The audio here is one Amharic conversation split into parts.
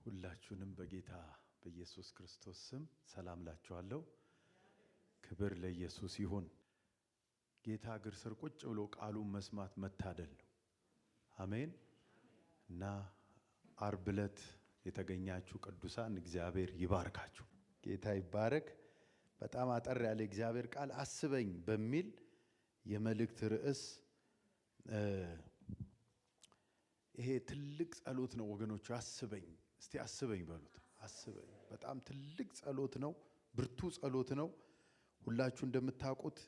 ሁላችሁንም በጌታ በኢየሱስ ክርስቶስ ስም ሰላም ላችኋለሁ። ክብር ለኢየሱስ ይሁን። ጌታ እግር ስር ቁጭ ብሎ ቃሉን መስማት መታደል ነው። አሜን። እና ዓርብ ዕለት የተገኛችሁ ቅዱሳን እግዚአብሔር ይባርካችሁ። ጌታ ይባረክ። በጣም አጠር ያለ እግዚአብሔር ቃል አስበኝ በሚል የመልእክት ርዕስ ይሄ ትልቅ ጸሎት ነው ወገኖች። አስበኝ እስቲ አስበኝ በሉት። አስበኝ በጣም ትልቅ ጸሎት ነው፣ ብርቱ ጸሎት ነው። ሁላችሁ እንደምታውቁት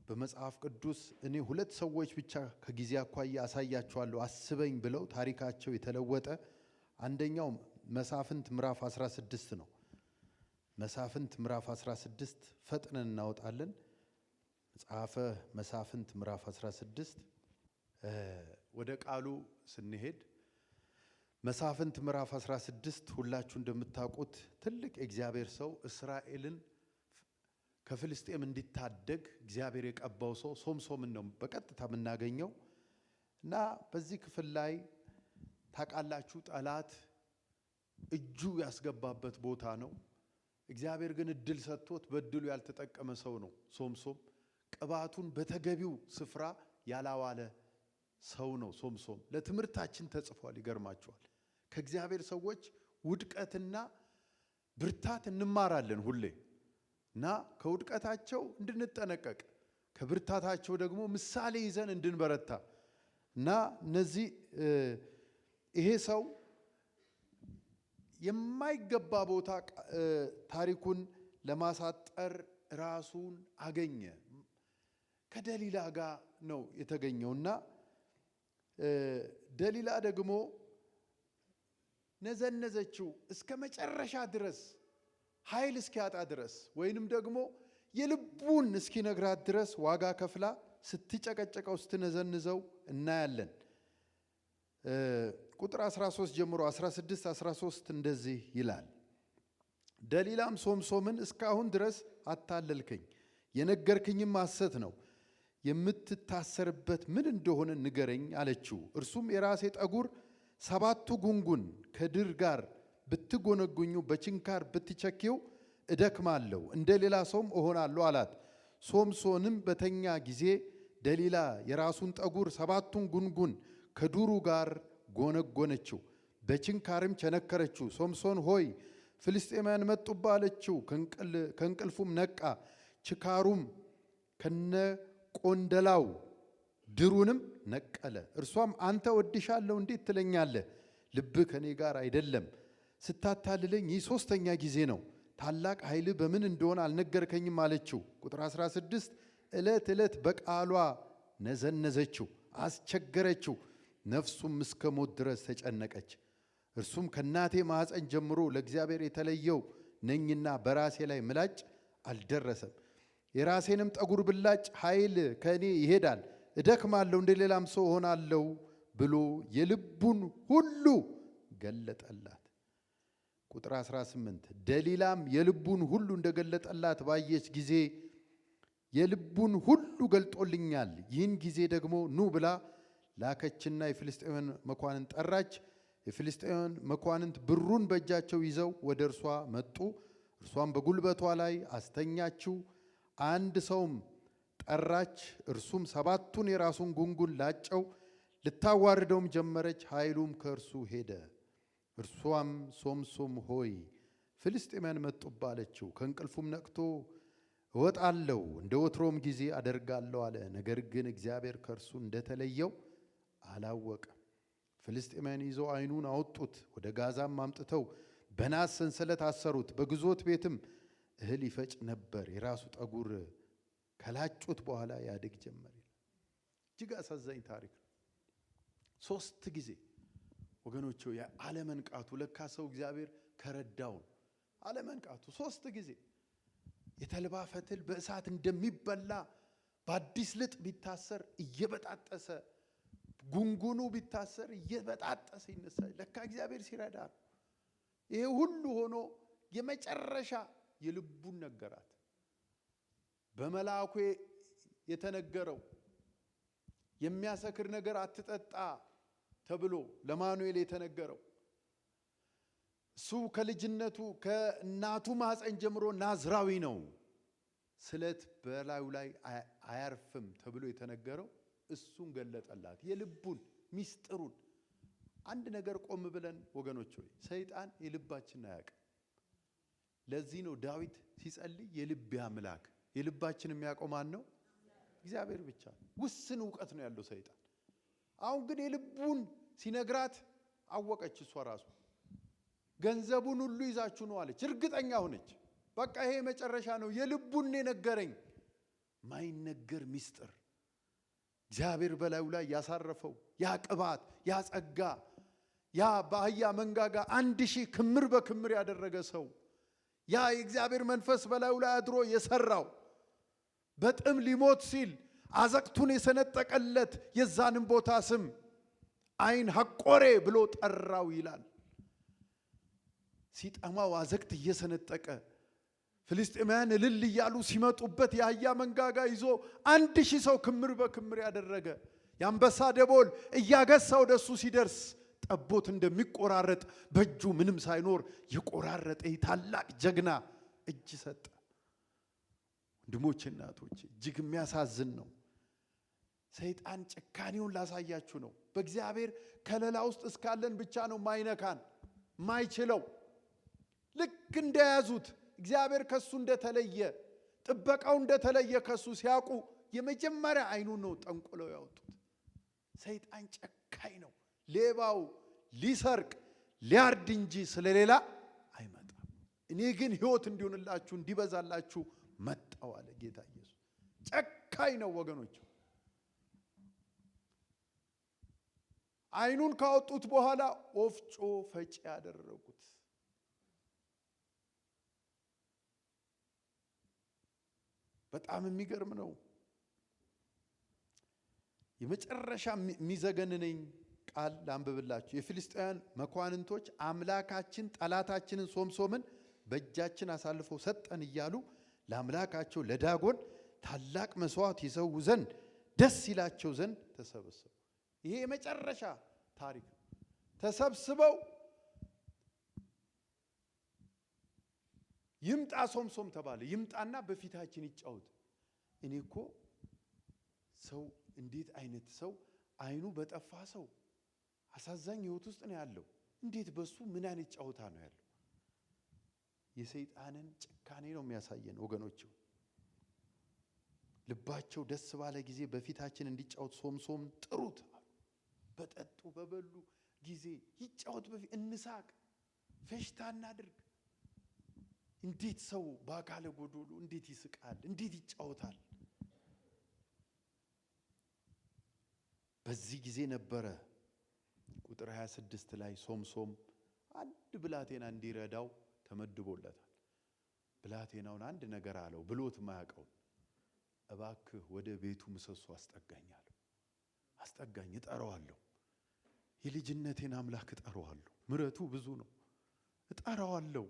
በመጽሐፍ ቅዱስ እኔ ሁለት ሰዎች ብቻ ከጊዜ አኳያ አሳያችኋለሁ አስበኝ ብለው ታሪካቸው የተለወጠ። አንደኛው መሳፍንት ምዕራፍ 16 ነው። መሳፍንት ምዕራፍ 16 ፈጥነን እናወጣለን። መጽሐፈ መሳፍንት ምዕራፍ 16 ወደ ቃሉ ስንሄድ መሳፍንት ምዕራፍ 16 ሁላችሁ እንደምታውቁት ትልቅ የእግዚአብሔር ሰው እስራኤልን ከፍልስጤም እንዲታደግ እግዚአብሔር የቀባው ሰው ሶምሶምን ነው በቀጥታ የምናገኘው። እና በዚህ ክፍል ላይ ታውቃላችሁ ጠላት እጁ ያስገባበት ቦታ ነው። እግዚአብሔር ግን እድል ሰጥቶት በእድሉ ያልተጠቀመ ሰው ነው ሶምሶም። ቅባቱን በተገቢው ስፍራ ያላዋለ ሰው ነው ሶምሶም። ለትምህርታችን ተጽፏል። ይገርማችኋል። ከእግዚአብሔር ሰዎች ውድቀትና ብርታት እንማራለን ሁሌ እና ከውድቀታቸው እንድንጠነቀቅ ከብርታታቸው ደግሞ ምሳሌ ይዘን እንድንበረታ እና እነዚህ ይሄ ሰው የማይገባ ቦታ ታሪኩን ለማሳጠር ራሱን አገኘ። ከደሊላ ጋር ነው የተገኘውና ደሊላ ደግሞ ነዘነዘችው እስከ መጨረሻ ድረስ ኃይል እስኪያጣ ድረስ ወይንም ደግሞ የልቡን እስኪነግራት ድረስ ዋጋ ከፍላ ስትጨቀጨቀው ስትነዘንዘው እናያለን። ቁጥር 13 ጀምሮ 16 13 እንደዚህ ይላል። ደሊላም ሶምሶምን እስካሁን ድረስ አታለልከኝ፣ የነገርክኝም ሐሰት ነው። የምትታሰርበት ምን እንደሆነ ንገረኝ አለችው። እርሱም የራሴ ጠጉር 7 ጉንጉን ከድር ጋር ብትጎነጉኙ በችንካር ብትቸኪው እደክማለሁ፣ እንደ ሌላ ሰውም እሆናለሁ አላት። ሶምሶንም በተኛ ጊዜ ደሊላ የራሱን ጠጉር 7ቱን ጉንጉን ከዱሩ ጋር ጎነጎነችው፣ በችንካርም ቸነከረችው። ሶምሶን ሆይ ፍልስጤማውያን መጡብህ አለችው። ከእንቅልፉም ነቃ፣ ችካሩም ከነ ቆንደላው ድሩንም ነቀለ። እርሷም አንተ ወድሻለሁ እንዴት ትለኛለህ? ልብህ ከኔ ጋር አይደለም። ስታታልለኝ ይህ 3ኛ ጊዜ ነው። ታላቅ ኃይል በምን እንደሆነ አልነገርከኝም አለችው። ቁጥር 16 ዕለት ዕለት በቃሏ ነዘነዘችው፣ አስቸገረችው። ነፍሱም እስከ ሞት ድረስ ተጨነቀች። እርሱም ከእናቴ ማኅፀን ጀምሮ ለእግዚአብሔር የተለየው ነኝና በራሴ ላይ ምላጭ አልደረሰም። የራሴንም ጠጉር ብላጭ ኃይል ከእኔ ይሄዳል፣ እደክማለሁ፣ እንደ ሌላም ሰው ሆናለሁ ብሎ የልቡን ሁሉ ገለጠላት። ቁጥር 18 ደሊላም የልቡን ሁሉ እንደገለጠላት ባየች ጊዜ የልቡን ሁሉ ገልጦልኛል፣ ይህን ጊዜ ደግሞ ኑ ብላ ላከችና የፍልስጤማውያን መኳንንት ጠራች። የፍልስጤማውያን መኳንንት ብሩን በእጃቸው ይዘው ወደ እርሷ መጡ። እርሷም በጉልበቷ ላይ አስተኛችው። አንድ ሰውም ጠራች፣ እርሱም 7ቱን የራሱን ጉንጉን ላጨው። ልታዋርደውም ጀመረች፣ ኃይሉም ከእርሱ ሄደ። እርሷም ሶምሶም ሆይ ፍልስጤማውያን መጡብህ አለችው። ከእንቅልፉም ነቅቶ እወጣለሁ፣ እንደ ወትሮም ጊዜ አደርጋለሁ አለ። ነገር ግን እግዚአብሔር ከእርሱ እንደተለየው አላወቀም። ፍልስጤማውያን ይዘው ዓይኑን አወጡት፣ ወደ ጋዛም አምጥተው በናስ ሰንሰለት አሰሩት። በግዞት ቤትም እህል ይፈጭ ነበር። የራሱ ጠጉር ከላጩት በኋላ ያድግ ጀመር። እጅግ አሳዛኝ ታሪክ ነው። 3 ጊዜ ወገኖቹ የአለመንቃቱ ለካ ሰው እግዚአብሔር ከረዳው አለመንቃቱ 3 ጊዜ የተልባ ፈትል በእሳት እንደሚበላ በአዲስ ልጥ ቢታሰር እየበጣጠሰ ጉንጉኑ ቢታሰር እየበጣጠሰ ይነሳል። ለካ እግዚአብሔር ሲረዳ ነው። ይሄ ሁሉ ሆኖ የመጨረሻ የልቡን ነገራት። በመልአኩ የተነገረው የሚያሰክር ነገር አትጠጣ ተብሎ ለማኑኤል የተነገረው እሱ ከልጅነቱ ከእናቱ ማህፀን ጀምሮ ናዝራዊ ነው። ስለት በላዩ ላይ አያርፍም ተብሎ የተነገረው እሱን ገለጠላት። የልቡን ሚስጥሩን አንድ ነገር ቆም ብለን ወገኖች ሆይ ሰይጣን የልባችንን አያውቅም። ለዚህ ነው ዳዊት ሲጸልይ የልቤ አምላክ። የልባችን የሚያውቀው ማን ነው? እግዚአብሔር ብቻ። ውስን እውቀት ነው ያለው ሰይጣን። አሁን ግን የልቡን ሲነግራት አወቀች። እሷ ራሱ ገንዘቡን ሁሉ ይዛችሁ ነው አለች። እርግጠኛ ሆነች። በቃ ይሄ መጨረሻ ነው። የልቡን ነገረኝ። ማይነገር ሚስጥር እግዚአብሔር በላዩ ላይ ያሳረፈው ያ ቅባት፣ ያ ጸጋ፣ ያ በአህያ መንጋጋ 1000 ክምር በክምር ያደረገ ሰው፣ ያ የእግዚአብሔር መንፈስ በላዩ ላይ አድሮ የሰራው በጥም ሊሞት ሲል አዘቅቱን የሰነጠቀለት የዛንም ቦታ ስም አይን ሐቆሬ ብሎ ጠራው ይላል። ሲጠማው አዘቅት እየሰነጠቀ ፍልስጤማውያን እልል እያሉ ሲመጡበት የአህያ መንጋጋ ይዞ 1000 ሰው ክምር በክምር ያደረገ የአንበሳ ደቦል እያገሳ ወደሱ ሲደርስ ጠቦት እንደሚቆራረጥ በእጁ ምንም ሳይኖር የቆራረጠ ታላቅ ጀግና እጅ ሰጠ። ወንድሞቼ እናቶቼ እጅግ የሚያሳዝን ነው። ሰይጣን ጭካኔውን ላሳያችሁ ነው። በእግዚአብሔር ከለላ ውስጥ እስካለን ብቻ ነው ማይነካን ማይችለው። ልክ እንደያዙት እግዚአብሔር ከሱ እንደተለየ ጥበቃው እንደተለየ ከሱ ሲያውቁ የመጀመሪያ አይኑን ነው ጠንቆለው ያወጡት። ሰይጣን ጨካኝ ነው። ሌባው ሊሰርቅ ሊያርድ እንጂ ስለሌላ አይመጣም። እኔ ግን ሕይወት እንዲሆንላችሁ እንዲበዛላችሁ መጣው አለ ጌታ ኢየሱስ። ጨካኝ ነው ወገኖች። አይኑን ካወጡት በኋላ ወፍጮ ፈጪ ያደረጉት። በጣም የሚገርም ነው። የመጨረሻ የሚዘገንነኝ ቃል ላንብብላችሁ። የፍልስጤማውያን መኳንንቶች አምላካችን ጠላታችንን ሶምሶምን በእጃችን አሳልፈው ሰጠን እያሉ ለአምላካቸው ለዳጎን ታላቅ መስዋዕት ይሰዉ ዘንድ ደስ ይላቸው ዘንድ ተሰበሰቡ። ይሄ የመጨረሻ ታሪክ። ተሰብስበው ይምጣ ሶምሶም ተባለ። ይምጣና በፊታችን ይጫወት። እኔ እኮ ሰው እንዴት አይነት ሰው አይኑ በጠፋ ሰው አሳዛኝ ህይወት ውስጥ ነው ያለው። እንዴት በሱ ምን አይነት ጫወታ ነው ያለው? የሰይጣንን ጭካኔ ነው የሚያሳየን ወገኖች። ልባቸው ደስ ባለ ጊዜ በፊታችን እንዲጫወት ሶምሶም ጥሩት። በጠጡ በበሉ ጊዜ ይጫወት፣ በፊት እንሳቅ፣ ፈሽታ እናድርግ። እንዴት ሰው በአካለ ጎዶሎ እንዴት ይስቃል? እንዴት ይጫወታል? በዚህ ጊዜ ነበረ ቁጥር 26 ላይ ሶምሶም አንድ ብላቴና እንዲረዳው ተመድቦለታል። ብላቴናውን አንድ ነገር አለው ብሎት ማያውቀው። እባክህ ወደ ቤቱ ምሰሶ አስጠጋኛለሁ። አስጠጋኝ፣ እጠራዋለሁ። የልጅነቴን አምላክ እጠራዋለሁ። ምሕረቱ ብዙ ነው። እጠራዋለሁ።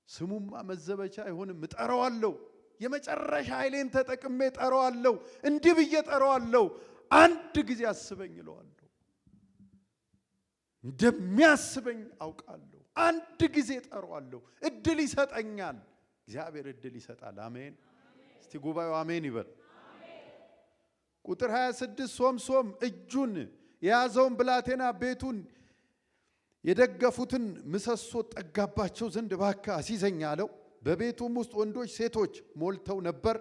ስሙማ መዘበቻ አይሆንም። እጠራዋለሁ። የመጨረሻ ኃይሌን ተጠቅሜ እጠራዋለሁ። እንዲህ ብዬ እጠራዋለሁ። አንድ ጊዜ አስበኝ እለዋለሁ። እንደሚያስበኝ አውቃለሁ። አንድ ጊዜ እጠራዋለሁ። እድል ይሰጠኛል። እግዚአብሔር እድል ይሰጣል። አሜን። እስቲ ጉባኤው አሜን ይበል። ቁጥር 26 ሶምሶም እጁን የያዘውን ብላቴና ቤቱን የደገፉትን ምሰሶ ጠጋባቸው ዘንድ እባክህ አስይዘኝ አለው። በቤቱም ውስጥ ወንዶች ሴቶች ሞልተው ነበር።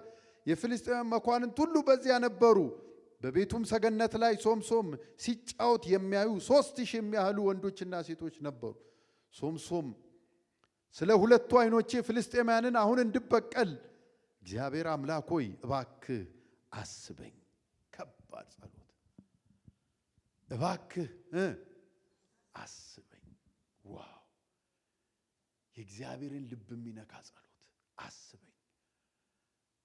የፍልስጤማውያን መኳንንት ሁሉ በዚያ ነበሩ። በቤቱም ሰገነት ላይ ሶምሶም ሲጫወት የሚያዩ 3000 የሚያህሉ ወንዶችና ሴቶች ነበሩ። ሶምሶም ስለ ሁለቱ ዓይኖቼ ፍልስጤማውያንን አሁን እንድበቀል እግዚአብሔር አምላክ ሆይ እባክህ አስበኝ። ከባድ ጸሎት። እባክህ አስበኝ። ዋው! የእግዚአብሔርን ልብ የሚነካ ጸሎት። አስበኝ።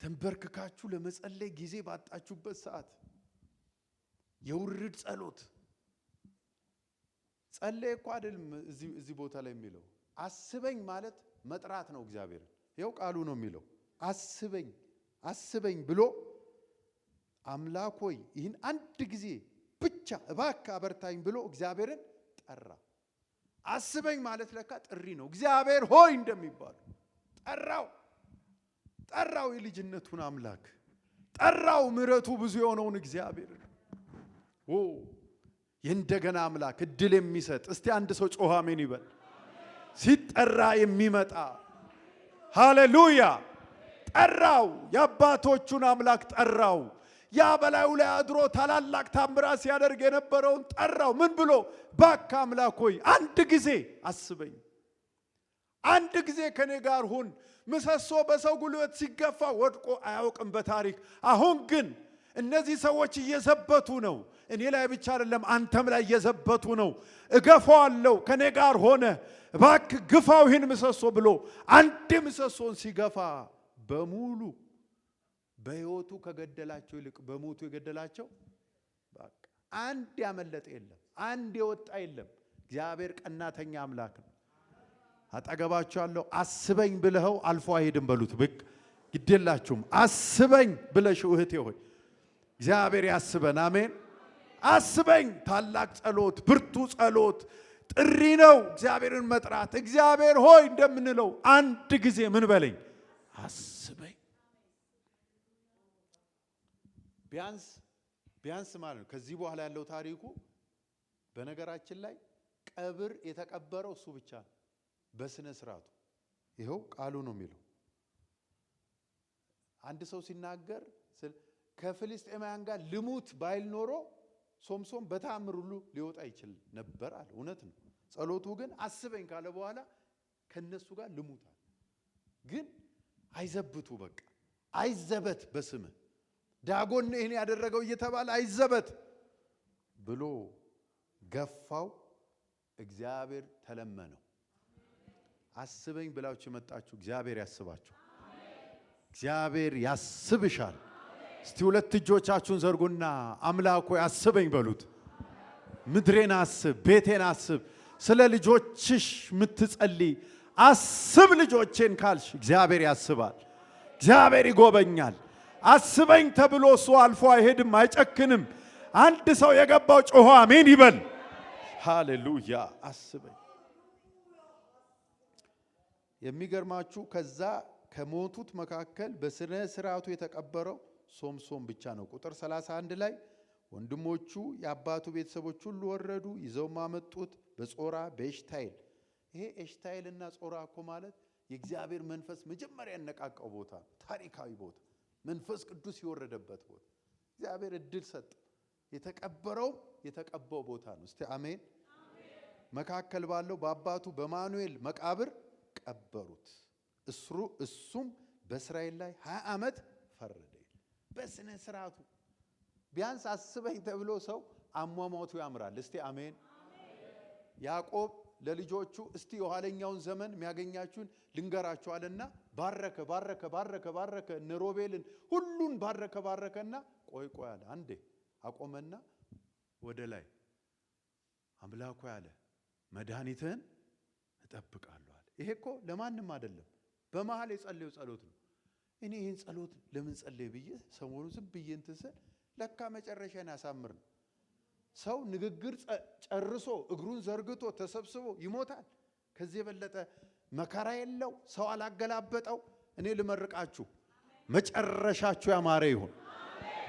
ተንበርክካችሁ ለመጸለይ ጊዜ ባጣችሁበት ሰዓት የውርድ ጸሎት ጸለይ እኮ አይደለም። እዚህ ቦታ ላይ የሚለው አስበኝ ማለት መጥራት ነው። እግዚአብሔር ይኸው ቃሉ ነው የሚለው አስበኝ አስበኝ ብሎ አምላክ ሆይ ይህን አንድ ጊዜ ብቻ እባክህ አበርታኝ ብሎ እግዚአብሔርን ጠራ። አስበኝ ማለት ለካ ጥሪ ነው። እግዚአብሔር ሆይ እንደሚባል ጠራው የልጅነቱን አምላክ ጠራው። ምሕረቱ ብዙ የሆነውን እግዚአብሔር የእንደገና አምላክ እድል የሚሰጥ። እስቲ አንድ ሰው ጮኸ አሜን ይበል። ሲጠራ የሚመጣ ሃሌሉያ። ጠራው፣ የአባቶቹን አምላክ ጠራው። ያ በላዩ ላይ አድሮ ታላላቅ ታምራት ሲያደርግ የነበረውን ጠራው። ምን ብሎ? ባካ አምላክ ሆይ አንድ ጊዜ አስበኝ፣ አንድ ጊዜ ከኔ ጋር ሁን። ምሰሶ በሰው ጉልበት ሲገፋ ወድቆ አያውቅም በታሪክ። አሁን ግን እነዚህ ሰዎች እየዘበቱ ነው። እኔ ላይ ብቻ አይደለም አንተም ላይ እየዘበቱ ነው። እገፋዋለሁ፣ ከኔ ጋር ሆነ ባክ ግፋው ይህን ምሰሶ ብሎ አንድ ምሰሶን ሲገፋ በሙሉ በሕይወቱ ከገደላቸው ይልቅ በሞቱ የገደላቸው በቃ አንድ ያመለጠ የለም፣ አንድ የወጣ የለም። እግዚአብሔር ቀናተኛ አምላክ ነው። አጠገባችሁ ያለው አስበኝ ብለኸው አልፎ አይሄድም በሉት። ብቅ ግዴላችሁም አስበኝ ብለሽ እህቴ ሆይ እግዚአብሔር ያስበን። አሜን። አስበኝ ታላቅ ጸሎት፣ ብርቱ ጸሎት ጥሪ ነው። እግዚአብሔርን መጥራት እግዚአብሔር ሆይ እንደምንለው አንድ ጊዜ ምን በለኝ አስበኝ። ቢያንስ ማለት ነው። ከዚህ በኋላ ያለው ታሪኩ በነገራችን ላይ ቀብር የተቀበረው እሱ ብቻ ነው በስነ ስርዓቱ። ይኸው ቃሉ ነው የሚለው። አንድ ሰው ሲናገር ከፍልስጤማውያን ጋር ልሙት ባይል ኖሮ ሶምሶን በተአምር ሁሉ ሊወጣ ይችል ነበር አለ። እውነት ነው። ጸሎቱ ግን አስበኝ ካለ በኋላ ከነሱ ጋር ልሙታል። ግን አይዘብቱ፣ በቃ አይዘበት፣ በስምህ ዳጎን ይሄን ያደረገው እየተባለ አይዘበት ብሎ ገፋው። እግዚአብሔር ተለመነው። አስበኝ ብላችሁ የመጣችሁ እግዚአብሔር ያስባችሁ። እግዚአብሔር ያስብሻል። እስቲ ሁለት እጆቻችሁን ዘርጉና አምላክ ሆይ አስበኝ በሉት። ምድሬን አስብ፣ ቤቴን አስብ። ስለ ልጆችሽ ምትጸልይ አስብ ልጆቼን ካልሽ እግዚአብሔር ያስባል። እግዚአብሔር ይጎበኛል። አስበኝ ተብሎ እሱ አልፎ አይሄድም፣ አይጨክንም። አንድ ሰው የገባው ጮሆ አሜን ይበል። ሃሌሉያ። አስበኝ። የሚገርማችሁ ከዛ ከሞቱት መካከል በስነ ስርዓቱ የተቀበረው ሶምሶን ብቻ ነው። ቁጥር 31 ላይ ወንድሞቹ የአባቱ ቤተሰቦች ሁሉ ወረዱ፣ ይዘውም አመጡት በጾራ በኤሽታይል። ይሄ ኤሽታይልና ጾራ እኮ ማለት የእግዚአብሔር መንፈስ መጀመሪያ ያነቃቃው ቦታ፣ ታሪካዊ ቦታ፣ መንፈስ ቅዱስ የወረደበት ቦታ። እግዚአብሔር እድል ሰጠ። የተቀበረው የተቀባው ቦታ ነው። እስቲ አሜን። መካከል ባለው በአባቱ በማኑኤል መቃብር ቀበሩት። እሱም በእስራኤል ላይ 20 ዓመት ፈረደ። በስነ ስርዓቱ ቢያንስ አስበኝ ተብሎ ሰው አሟሟቱ ያምራል። እስቲ አሜን። ያዕቆብ ለልጆቹ እስቲ የኋለኛውን ዘመን የሚያገኛችሁን ልንገራችኋልና ባረከ እነ ሮቤልን ሁሉን ባረከና ቆይ አለ። አንዴ አቆመና ወደ ላይ አምላኩ ያለ መድኃኒትህን እጠብቃለሁ አለ። ይሄ እኮ ለማንም አይደለም፣ በመሃል የጸለየው ጸሎት ነው። እኔ ይህን ጸሎት ለምን ጸለየ ብዬ ሰሞኑ ዝም ብዬ እንትን ስል ለካ መጨረሻን ያሳምር ነው። ሰው ንግግር ጨርሶ እግሩን ዘርግቶ ተሰብስቦ ይሞታል። ከዚህ የበለጠ መከራ የለው። ሰው አላገላበጠው። እኔ ልመርቃችሁ፣ መጨረሻችሁ ያማረ ይሁን።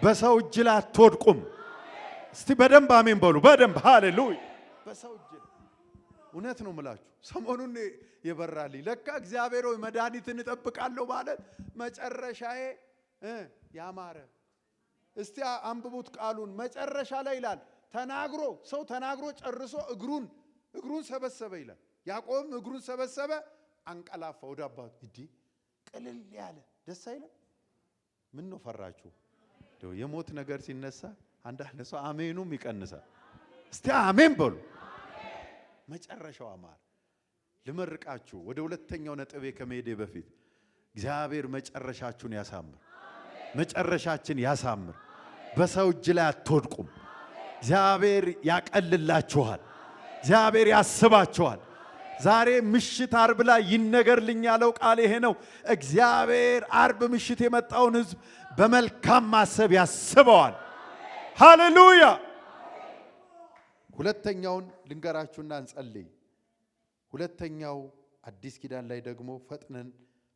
በሰው እጅ ላይ አትወድቁም። እስቲ በደንብ አሜን በሉ። በደንብ ሃሌሉያ። በሰው እጅ እውነት ነው ምላችሁ። ሰሞኑን የበራልኝ ለካ እግዚአብሔር ሆይ መድኃኒትን እጠብቃለሁ ማለት መጨረሻዬ ያማረ። እስቲ አንብቡት ቃሉን። መጨረሻ ላይ ይላል ሰው ተናግሮ ጨርሶ እግሩን ሰበሰበ ይላል። ያዕቆብም እግሩን ሰበሰበ፣ አንቀላፋ ወደ አባቱ። ቅልል ያለ ደስ አይልም? ምን ነው ፈራችሁ? የሞት ነገር ሲነሳ አንዳንድ ሰው አሜኑም ይቀንሳል። እስቲ አሜን በሉ። መጨረሻው አማረ። ልመርቃችሁ ወደ ሁለተኛው ነጥቤ ከመሄዴ በፊት እግዚአብሔር መጨረሻችሁን ያሳምር። መጨረሻችን ያሳምር። በሰው እጅ ላይ አትወድቁም። እግዚአብሔር ያቀልላችኋል። እግዚአብሔር ያስባችኋል። ዛሬ ምሽት አርብ ላይ ይነገርልኝ ያለው ቃል ይሄ ነው። እግዚአብሔር አርብ ምሽት የመጣውን ሕዝብ በመልካም ማሰብ ያስበዋል። ሃሌሉያ። ሁለተኛውን ልንገራችሁና እንጸልይ። ሁለተኛው አዲስ ኪዳን ላይ ደግሞ ፈጥነን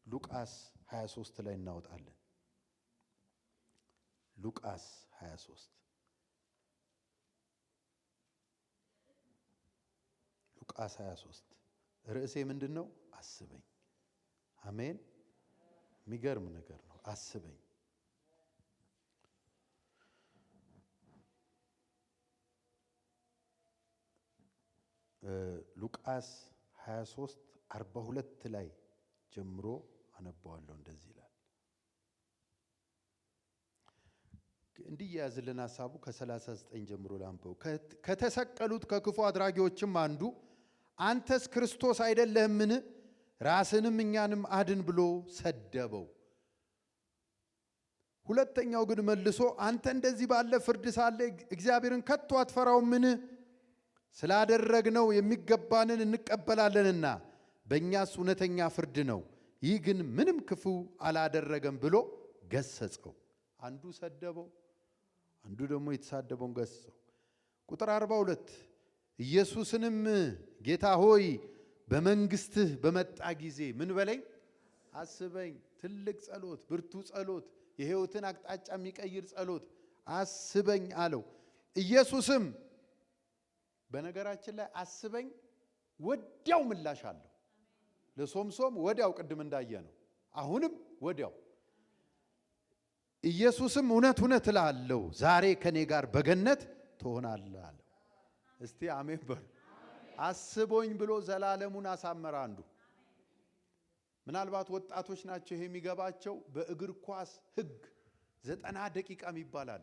ሉቃስ 23 ላይ እናወጣለን። ሉቃስ 23 ሉቃስ 23 ርዕሴ ምንድነው? አስበኝ። አሜን። የሚገርም ነገር ነው። አስበኝ። ሉቃስ 23 42 ላይ ጀምሮ አነባዋለሁ። እንደዚህ ይላል። እንዲያዝልን ሐሳቡ ከ39 ጀምሮ ላንበው። ከተሰቀሉት ከክፉ አድራጊዎችም አንዱ አንተስ ክርስቶስ አይደለህምን? ራስንም እኛንም አድን ብሎ ሰደበው። ሁለተኛው ግን መልሶ አንተ እንደዚህ ባለ ፍርድ ሳለ እግዚአብሔርን ከቶ አትፈራውምን? ስላደረግነው የሚገባንን እንቀበላለንና በእኛስ እውነተኛ ፍርድ ነው። ይህ ግን ምንም ክፉ አላደረገም ብሎ ገሰጸው። አንዱ ሰደበው፣ አንዱ ደግሞ የተሳደበውን ገሰጸው። ቁጥር 42 ኢየሱስንም ጌታ ሆይ በመንግስትህ በመጣ ጊዜ ምን በለኝ? አስበኝ። ትልቅ ጸሎት፣ ብርቱ ጸሎት፣ የሕይወትን አቅጣጫ የሚቀይር ጸሎት። አስበኝ አለው። ኢየሱስም በነገራችን ላይ አስበኝ ወዲያው ምላሽ አለው። ለሶምሶም ወዲያው ቅድም እንዳየ ነው። አሁንም ወዲያው ኢየሱስም እውነት እውነት እልሃለሁ ዛሬ ከኔ ጋር በገነት ትሆናለህ አለው። እስቲ አሜን በሉ። አስቦኝ ብሎ ዘላለሙን አሳመረ። አንዱ ምናልባት ወጣቶች ናቸው ይሄ የሚገባቸው። በእግር ኳስ ሕግ 90 ደቂቃ ይባላል።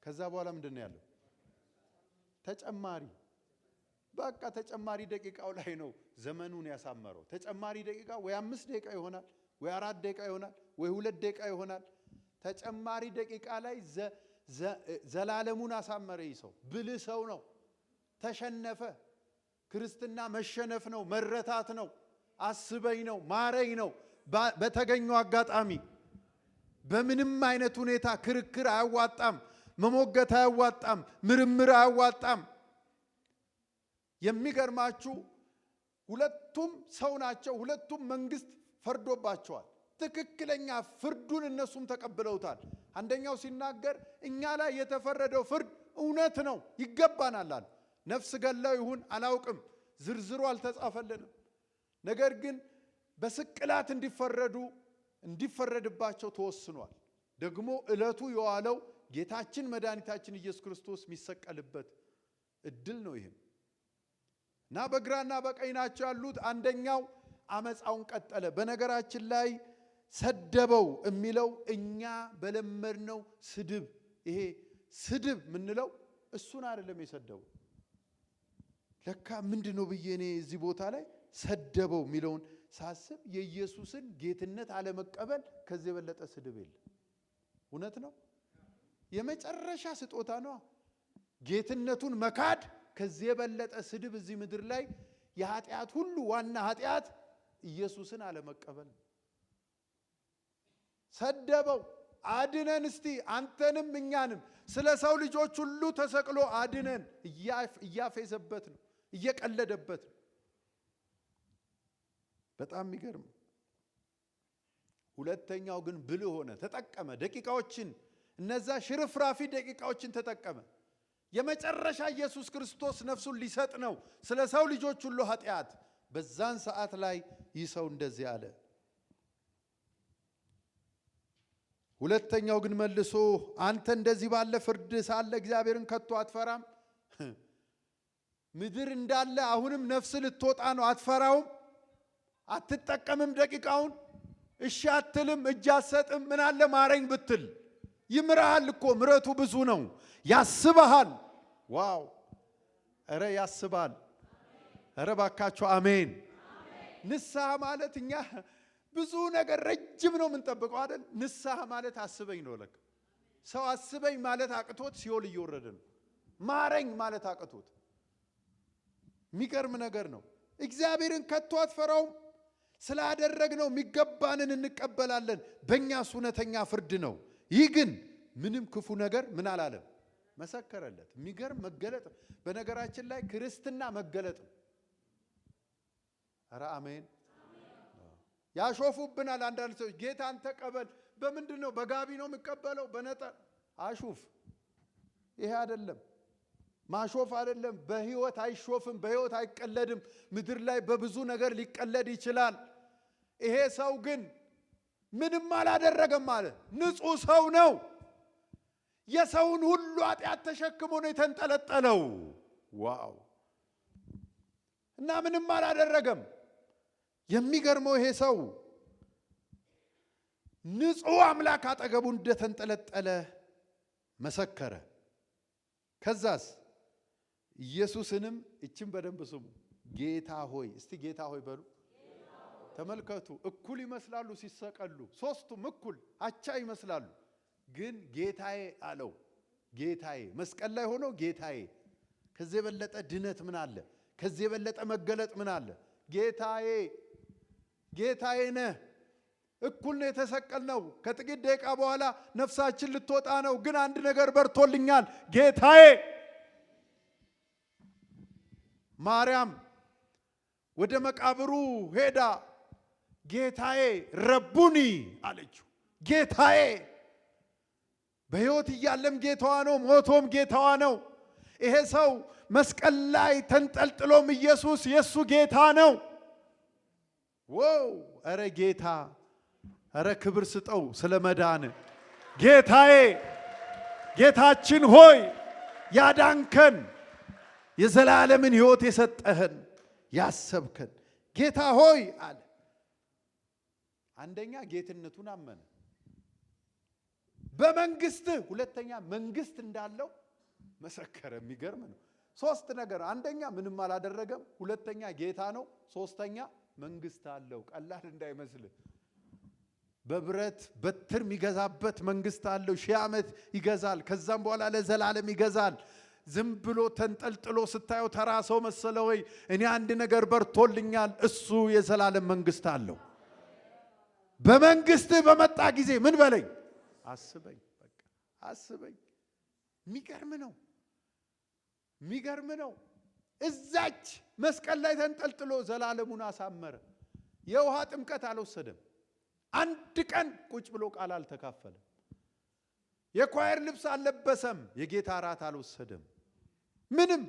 ከዛ በኋላ ምንድነው ያለው? ተጨማሪ። በቃ ተጨማሪ ደቂቃው ላይ ነው ዘመኑን ያሳመረው። ተጨማሪ ደቂቃ ወይ 5 ደቂቃ ይሆናል፣ ወይ 4 ደቂቃ ይሆናል፣ ወይ 2 ደቂቃ ይሆናል። ተጨማሪ ደቂቃ ላይ ዘላለሙን አሳመረ። ይህ ሰው ብልህ ሰው ነው። ተሸነፈ። ክርስትና መሸነፍ ነው፣ መረታት ነው። አስበኝ ነው፣ ማረኝ ነው። በተገኘው አጋጣሚ በምንም አይነት ሁኔታ ክርክር አያዋጣም፣ መሞገት አያዋጣም፣ ምርምር አያዋጣም። የሚገርማችሁ ሁለቱም ሰው ናቸው። ሁለቱም መንግስት ፈርዶባቸዋል። ትክክለኛ ፍርዱን እነሱም ተቀብለውታል። አንደኛው ሲናገር እኛ ላይ የተፈረደው ፍርድ እውነት ነው፣ ይገባናል አለ። ነፍስ ገለው ይሁን አላውቅም፣ ዝርዝሩ አልተጻፈልንም። ነገር ግን በስቅላት እንዲፈረድባቸው ተወስኗል። ደግሞ ዕለቱ የዋለው ጌታችን መድኃኒታችን ኢየሱስ ክርስቶስ የሚሰቀልበት እድል ነው። ይሄም እና በግራና በቀኝ ናቸው ያሉት። አንደኛው አመፃውን ቀጠለ። በነገራችን ላይ ሰደበው የሚለው እኛ በለመድነው ስድብ፣ ይሄ ስድብ ምንለው እሱን አይደለም የሰደበው። ለካ ምንድነው ብዬ እኔ እዚህ ቦታ ላይ ሰደበው የሚለውን ሳስብ የኢየሱስን ጌትነት አለመቀበል ከዚህ የበለጠ ስድብ የለም። እውነት ነው። የመጨረሻ ስጦታ ነው ጌትነቱን መካድ። ከዚህ የበለጠ ስድብ እዚህ ምድር ላይ የኃጢአት ሁሉ ዋና ኃጢአት ኢየሱስን አለመቀበል። ሰደበው። አድነን እስቲ አንተንም እኛንም፣ ስለ ሰው ልጆች ሁሉ ተሰቅሎ አድነን እያፌዘበት ነው፣ እየቀለደበት ነው። በጣም የሚገርም። ሁለተኛው ግን ብልህ ሆነ፣ ተጠቀመ። ደቂቃዎችን፣ እነዛ ሽርፍራፊ ደቂቃዎችን ተጠቀመ። የመጨረሻ ኢየሱስ ክርስቶስ ነፍሱን ሊሰጥ ነው ስለ ሰው ልጆች ሁሉ ኃጢአት። በዛን ሰዓት ላይ ይህ ሰው እንደዚህ አለ። ሁለተኛው ግን መልሶ አንተ እንደዚህ ባለ ፍርድ ሳለ እግዚአብሔርን ከቶ አትፈራም? ምድር እንዳለ አሁንም ነፍስ ልትወጣ ነው። አትፈራውም? አትጠቀምም? ደቂቃውን እሺ አትልም? እጅ አትሰጥም? ምን አለ ማረኝ ብትል ይምርሃል እኮ። ምረቱ ብዙ ነው። ያስበሃል። ዋው! እረ ያስባል። እረ ባካችሁ አሜን። ንስሐ ማለት እኛ ብዙ ነገር ረጅም ነው የምንጠብቀው አይደል? ንስሐ ማለት አስበኝ ነው። ለካ ሰው አስበኝ ማለት አቅቶት ሲኦል እየወረደ ነው። ማረኝ ማለት አቅቶት። የሚገርም ነገር ነው። እግዚአብሔርን ከቶ አትፈራውም? ስላደረግነው የሚገባንን እንቀበላለን፣ በእኛስ እውነተኛ ፍርድ ነው። ይህ ግን ምንም ክፉ ነገር ምን አላለም? መሰከረለት። የሚገርም መገለጥ። በነገራችን ላይ ክርስትና መገለጥ ነው። ኧረ አሜን። ያሾፉብናል አንዳንድ ሰዎች። ጌታን ተቀበል። በምንድነው? በጋቢ ነው የሚቀበለው? በነጠላ አሹፍ። ይሄ አይደለም ማሾፍ አይደለም። በህይወት አይሾፍም፣ በህይወት አይቀለድም። ምድር ላይ በብዙ ነገር ሊቀለድ ይችላል። ይሄ ሰው ግን ምንም አላደረገም ማለት ንጹህ ሰው ነው። የሰውን ሁሉ ኃጢአት ተሸክሞ ነው የተንጠለጠለው። ዋው! እና ምንም አላደረገም። የሚገርመው ይሄ ሰው ንጹህ አምላክ አጠገቡ እንደተንጠለጠለ መሰከረ። ከዛስ ኢየሱስንም እቺን በደንብ ስሙ፣ ጌታ ሆይ። እስቲ ጌታ ሆይ በሉ። ተመልከቱ፣ እኩል ይመስላሉ ሲሰቀሉ። ሶስቱም እኩል አቻ ይመስላሉ። ግን ጌታዬ አለው። ጌታዬ መስቀል ላይ ሆኖ ጌታዬ። ከዚህ የበለጠ ድነት ምን አለ? ከዚህ የበለጠ መገለጥ ምን አለ? ጌታዬ ጌታዬ ነህ። እኩል ነው የተሰቀልነው። ከጥቂት ደቂቃ በኋላ ነፍሳችን ልትወጣ ነው። ግን አንድ ነገር በርቶልኛል፣ ጌታዬ። ማርያም ወደ መቃብሩ ሄዳ ጌታዬ ረቡኒ አለችው። ጌታዬ በሕይወት እያለም ጌታዋ ነው፣ ሞቶም ጌታዋ ነው። ይሄ ሰው መስቀል ላይ ተንጠልጥሎም ኢየሱስ የሱ ጌታ ነው። ዋው! አረ ጌታ፣ አረ ክብር ስጠው ስለ መዳን። ጌታዬ፣ ጌታችን ሆይ ያዳንከን፣ የዘላለምን ሕይወት የሰጠህን፣ ያሰብከን ጌታ ሆይ አለ። አንደኛ ጌትነቱን አመነ በመንግስት። ሁለተኛ መንግስት እንዳለው መሰከረ። የሚገርም ነው። ሶስት ነገር። አንደኛ ምንም አላደረገም። ሁለተኛ ጌታ ነው። ሶስተኛ መንግስት አለው። ቀላል እንዳይመስል። በብረት በትር የሚገዛበት መንግስት አለው። 1000 ዓመት ይገዛል። ከዛም በኋላ ለዘላለም ይገዛል። ዝም ብሎ ተንጠልጥሎ ስታየው ተራ ሰው መሰለ ወይ? እኔ አንድ ነገር በርቶልኛል። እሱ የዘላለም መንግስት አለው። በመንግስት በመጣ ጊዜ ምን በለኝ? አስበኝ። በቃ አስበኝ። የሚገርም ነው። የሚገርም ነው። እዛች መስቀል ላይ ተንጠልጥሎ ዘላለሙን አሳመረ። የውሃ ጥምቀት አልወሰደም። አንድ ቀን ቁጭ ብሎ ቃል አልተካፈለም። የኳየር ልብስ አልለበሰም። የጌታ ራት አልወሰደም። ምንም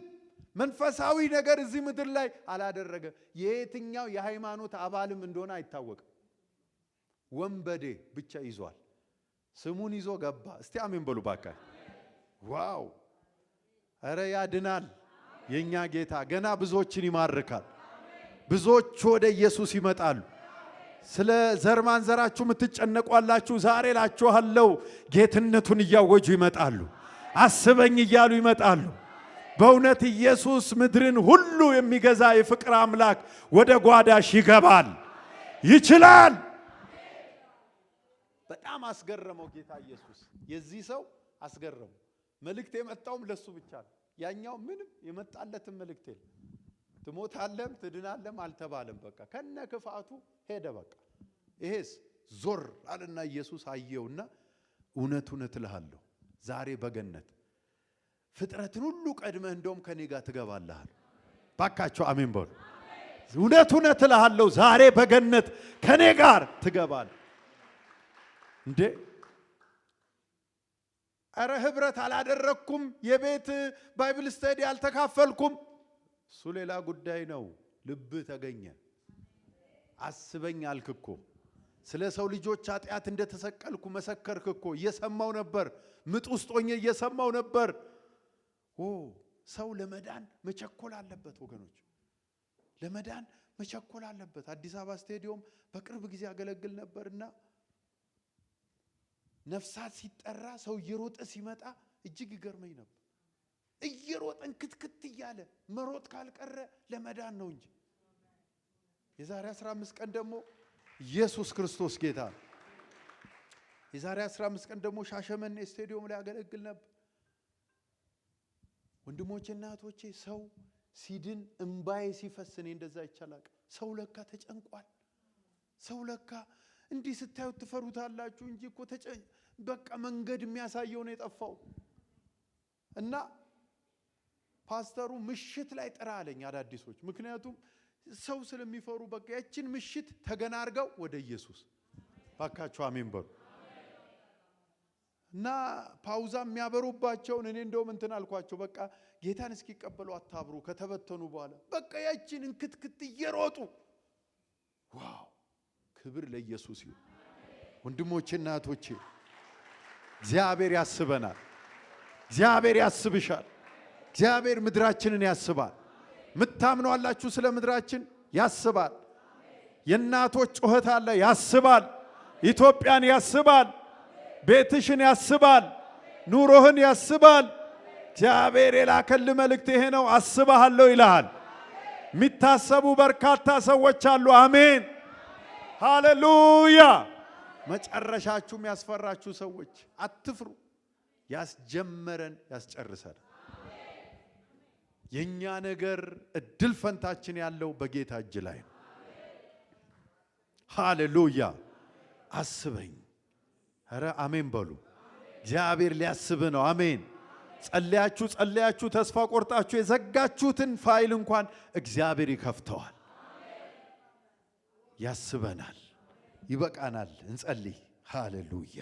መንፈሳዊ ነገር እዚህ ምድር ላይ አላደረገ። የየትኛው የሃይማኖት አባልም እንደሆነ አይታወቅም። ወንበዴ ብቻ ይዟል። ስሙን ይዞ ገባ። እስቲ አሜን በሉ ባካ። ዋው! አረ ያድናል የኛ ጌታ። ገና ብዙዎችን ይማርካል። ብዙዎች ወደ ኢየሱስ ይመጣሉ። ስለ ዘር ማንዘራችሁ የምትጨነቋላችሁ ዛሬ እላችኋለሁ ጌትነቱን እያወጁ ይመጣሉ። አስበኝ እያሉ ይመጣሉ። በእውነት ኢየሱስ ምድርን ሁሉ የሚገዛ የፍቅር አምላክ ወደ ጓዳሽ ይገባል፣ ይችላል። በጣም አስገረመው ጌታ ኢየሱስ። የዚህ ሰው አስገረመው። መልእክት የመጣውም ለሱ ብቻ ነው። ያኛው ምንም የመጣለትም መልእክት የለም። ትሞታለም ትድናለም አልተባለም። በቃ ከነ ክፋቱ ሄደ። በቃ ይሄስ ዞር አለና ኢየሱስ አየውና እውነት እውነት እልሃለሁ ዛሬ በገነት ፍጥረትን ሁሉ ቀድመህ እንደውም ከኔ ጋር ትገባለህ። ባካቸው አሜን በሉ። እውነት እውነት እልሃለሁ ዛሬ በገነት ከኔ ጋር ትገባለህ። እንዴ አረ ህብረት አላደረኩም፣ የቤት ባይብል ስተዲ አልተካፈልኩም። እሱ ሌላ ጉዳይ ነው። ልብ ተገኘ። አስበኝ አልክኮ። ስለ ሰው ልጆች ኃጢአት እንደተሰቀልኩ መሰከርክ እኮ። እየሰማው ነበር። ምጥ ውስጥ ሆኜ እየሰማው ነበር። ሰው ለመዳን መቸኮል አለበት ወገኖች፣ ለመዳን መቸኮል አለበት። አዲስ አበባ ስቴዲዮም በቅርብ ጊዜ ያገለግል ነበርና ነፍሳት ሲጠራ ሰው እየሮጠ ሲመጣ እጅግ ይገርመኝ ነበር። እየሮጠን ክትክት እያለ መሮጥ ካልቀረ ለመዳን ነው እንጂ። የዛሬ 15 ቀን ደግሞ ኢየሱስ ክርስቶስ ጌታ ነው። የዛሬ 15 ቀን ደግሞ ሻሸመኔ ስቴዲዮም ላይ ያገለግል ነበር። ወንድሞቼና እህቶቼ ሰው ሲድን እንባዬ ሲፈስ እኔ እንደዛ ይቻላል። ሰው ለካ ተጨንቋል። ሰው ለካ እንዲህ ስታዩት ትፈሩታላችሁ እንጂ እኮ በቃ መንገድ የሚያሳየው ነው የጠፋው። እና ፓስተሩ ምሽት ላይ ጥራ አለኝ አዳዲሶች። ምክንያቱም ሰው ስለሚፈሩ በቃ ያችን ምሽት ተገናርገው ወደ ኢየሱስ ባካችሁ አሜን በሉ። እና ፓውዛ የሚያበሩባቸውን እኔ እንደውም እንትን አልኳቸው፣ በቃ ጌታን እስኪቀበሉ አታብሩ ከተበተኑ በኋላ በቃ ያችን እንክትክት እየሮጡ ዋው! ክብር ለኢየሱስ ይሁን። ወንድሞቼና እህቶቼ እግዚአብሔር ያስበናል። እግዚአብሔር ያስብሻል። እግዚአብሔር ምድራችንን ያስባል። ምታምኑ አላችሁ? ስለ ምድራችን ያስባል። የእናቶች ጩኸት አለ፣ ያስባል። ኢትዮጵያን ያስባል። ቤትሽን ያስባል። ኑሮህን ያስባል። እግዚአብሔር የላከል መልእክት ይሄ ነው። አስባለሁ ይላል። የሚታሰቡ በርካታ ሰዎች አሉ። አሜን ሃሌሉያ። መጨረሻችሁም ያስፈራችሁ ሰዎች አትፍሩ። ያስጀመረን ያስጨርሰናል። የኛ ነገር እድል ፈንታችን ያለው በጌታ እጅ ላይ ነው። ሃሌሉያ። አስበኝ። ኧረ አሜን በሉ። እግዚአብሔር ሊያስብ ነው። አሜን። ጸልያችሁ ተስፋ ቆርጣችሁ የዘጋችሁትን ፋይል እንኳን እግዚአብሔር ይከፍተዋል። ያስበናል። ይበቃናል። እንጸልይ። ሃሌሉያ።